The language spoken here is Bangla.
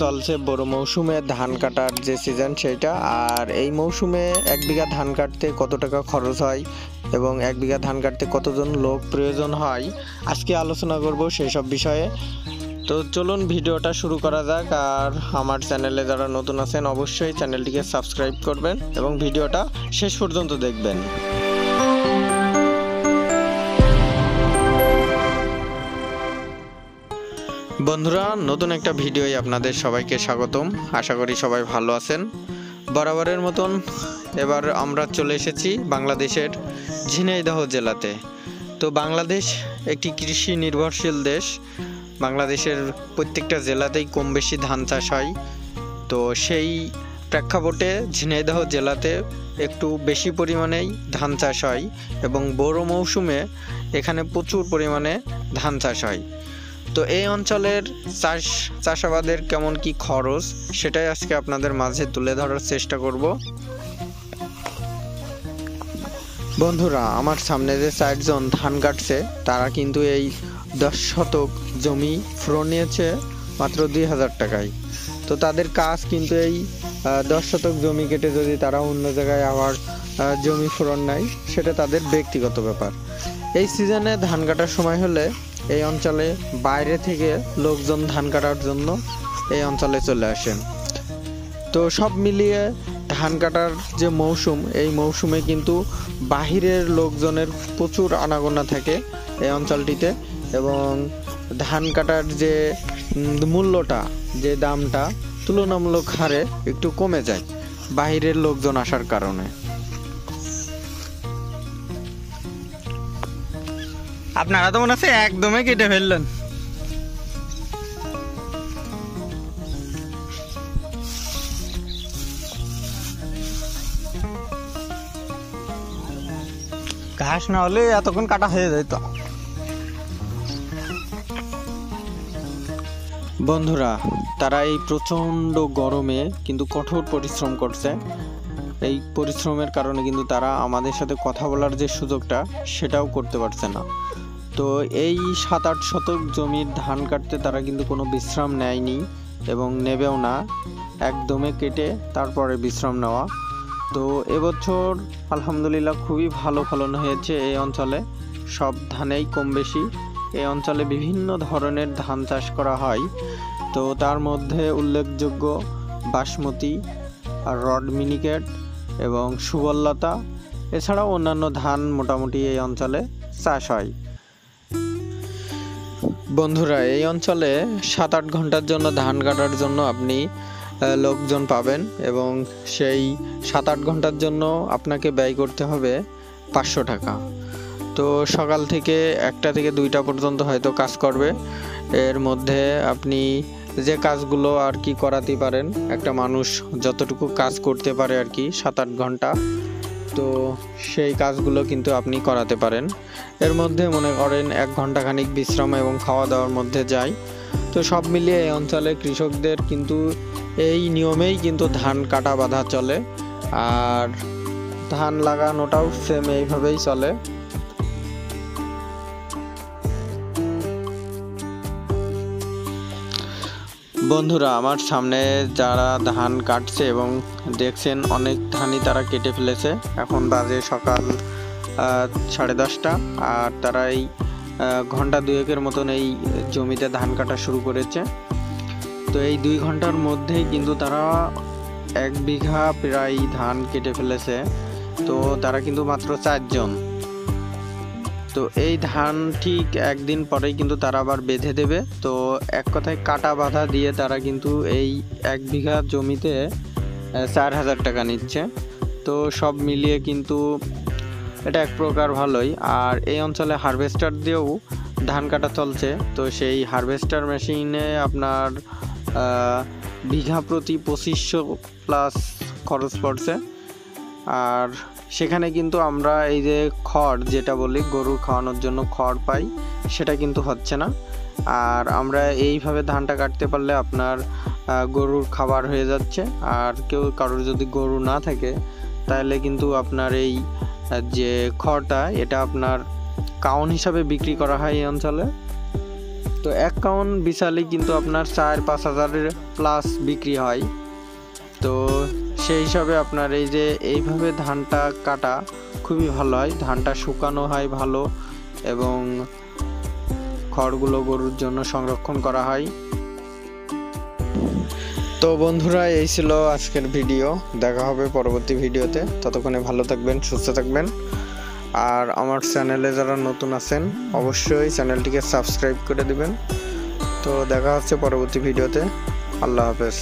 চলছে বড় মৌসুমে ধান কাটার যে সিজন সেটা। আর এই মৌসুমে 1 বিঘা ধান কাটতে কত টাকা খরচ হয় এবং 1 বিঘা ধান কাটতে কতজন লোক প্রয়োজন হয় আজকে আলোচনা করব সেই সব বিষয়ে। তো চলুন ভিডিওটা শুরু করা যাক। আর আমার চ্যানেলে যারা নতুন আছেন অবশ্যই চ্যানেলটিকে সাবস্ক্রাইব করবেন এবং ভিডিওটা শেষ পর্যন্ত দেখবেন। বন্ধুরা, নতুন একটা ভিডিওয় আপনাদের সবাইকে স্বাগতম। আশা করি সবাই ভালো আছেন। বরাবরের মতন এবার আমরা চলে এসেছি বাংলাদেশের ঝিনাইদহ জেলাতে। তো বাংলাদেশ একটি কৃষি নির্ভরশীল দেশ। বাংলাদেশের প্রত্যেকটা জেলাতেই কম বেশি ধান চাষ হয়। তো সেই প্রেক্ষাপটে ঝিনাইদহ জেলাতে একটু বেশি পরিমাণেই ধান চাষ হয় এবং বড় মৌসুমে এখানে প্রচুর পরিমাণে ধান চাষ হয়। তো এই অঞ্চলের চাষাবাদের কেমন কি খরচ সেটাই আজকে আপনাদের মাঝে তুলে ধরার চেষ্টা করব। বন্ধুরা, আমার সামনে যে 4 জন ধান কাটছে তারা কিন্তু এই 10 শতক জমি ফ্রো নিয়েছে মাত্র 2000 টাকায়। তো তাদের কাজ কিন্তু এই 10 শতক জমি কেটে যদি তারা অন্য জায়গায় আবার জমি ফ্রন নেয় সেটা তাদের ব্যক্তিগত ব্যাপার। এই সিজনে ধান কাটার সময় হলে এই অঞ্চলে বাইরে থেকে লোকজন ধান কাটার জন্য এই অঞ্চলে চলে আসে। তো সব মিলিয়ে ধান কাটার যে মৌসুম, এই মৌসুমে কিন্তু বাহিরের লোকজনের প্রচুর আনাগোনা থাকে এই অঞ্চলটিতে এবং ধান কাটার যে মূল্যটা, যে দামটা তুলনামূলক হারে একটু কমে যায় বাহিরের লোকজন আসার কারণে। আপনারা তো মনে আছে একদমই কেটে ফেললেন। ঘাস না হলে এতক্ষণ কাটা হয়ে যেত। বন্ধুরা, তারা এই প্রচণ্ড গরমে কিন্তু কঠোর পরিশ্রম করছে। এই পরিশ্রমের কারণে কিন্তু তারা আমাদের সাথে কথা বলার যে সুযোগটা সেটাও করতে পারছে না। তো এই 7-8 শতক জমির ধান কাটতে তারা কিন্তু কোনো বিশ্রাম নেয়নি এবং নেবেও না, একদমে কেটে তারপরে বিশ্রাম নেওয়া। তো এবছর আলহামদুলিল্লাহ খুবই ভালো ফলন হয়েছে এই অঞ্চলে। সব ধানেই কম বেশি এই অঞ্চলে বিভিন্ন ধরনের ধান চাষ করা হয়। তো তার মধ্যে উল্লেখযোগ্য বাসমতি আর রড মিনিকেট এবং সুবললতা, এছাড়াও অন্যান্য ধান মোটামুটি এই অঞ্চলে চাষ হয়। বন্ধুরা, এই অঞ্চলে 7-8 ঘন্টার জন্য ধান কাটার জন্য আপনি লোকজন পাবেন এবং সেই 7-8 ঘন্টার জন্য আপনাকে ব্যয় করতে হবে 500 টাকা। তো সকাল থেকে 1টা থেকে 2টা পর্যন্ত হয়তো কাজ করবে। এর মধ্যে আপনি যে কাজগুলো আর কি করাতে পারেন, একটা মানুষ যতটুকু কাজ করতে পারে আর কি 7-8 ঘন্টা, তো সেই কাজগুলো কিন্তু আপনি করাতে পারেন। এর মধ্যে মনে করেন 1 ঘন্টা খানিক বিশ্রাম এবং খাওয়া দাওয়ার মধ্যে যায়। তো সব মিলিয়ে এই অঞ্চলে কৃষকদের কিন্তু এই নিয়মেই কিন্তু ধান কাটা বাঁধা চলে আর ধান লাগানোটাও সেম এইভাবেই চলে। বন্ধুরা, আমার সামনে যারা ধান কাটছে এবং দেখছেন অনেক ধানই তারা কেটে ফেলেছে। এখন বাজে সকাল 10:30টা আর তারা এই ঘন্টা 2-এর মতন এই জমিতে ধান কাটা শুরু করেছে। তো এই 2 ঘন্টার মধ্যেই কিন্তু তারা 1 বিঘা প্রায় ধান কেটে ফেলেছে। তো তারা কিন্তু মাত্র 4 জন। তো এই ধান ঠিক 1 দিন পরেই কিন্তু তারা আবার বেঁধে দেবে। তো এক কথায় কাটা বাঁধা দিয়ে তারা কিন্তু এই 1 বিঘা জমিতে 4000 টাকা নিচ্ছে। তো সব মিলিয়ে কিন্তু এটা এক প্রকার ভালোই। আর এই অঞ্চলে হারভেস্টার দিয়েও ধান কাটা চলছে। তো সেই হারভেস্টার মেশিনে আপনার বিঘা প্রতি 2500 প্লাস খরচ পড়ছে। আর সেখানে কিন্তু আমরা এই যে খড় যেটা বলি গরু খাওয়ানোর জন্য খড় পাই, সেটা কিন্তু হচ্ছে না। আর আমরা এইভাবে ধানটা কাটতে পারলে আপনার গরুর খাবার হয়ে যাচ্ছে। আর কারোর যদি গরু না থাকে তাহলে কিন্তু আপনার এই যে খড়টা এটা আপনার কাউন হিসাবে বিক্রি করা হয় এই অঞ্চলে। তো 1 কাউন বিছালে কিন্তু আপনার 4-5 হাজারের প্লাস বিক্রি হয়। তো সেই হিসাবে আপনার এই যে এইভাবে ধানটা কাটা খুবই ভালো হয়, ধানটা শুকানো হয় ভালো এবং খড়গুলো গরুর জন্য সংরক্ষণ করা হয়। তো বন্ধুরা, এই ছিল আজকের ভিডিও। দেখা হবে পরবর্তী ভিডিওতে। ততক্ষণে ভালো থাকবেন, সুস্থ থাকবেন। আর আমার চ্যানেলে যারা নতুন আছেন অবশ্যই চ্যানেলটিকে সাবস্ক্রাইব করে দিবেন। তো দেখা হচ্ছে পরবর্তী ভিডিওতে। আল্লাহ হাফেজ।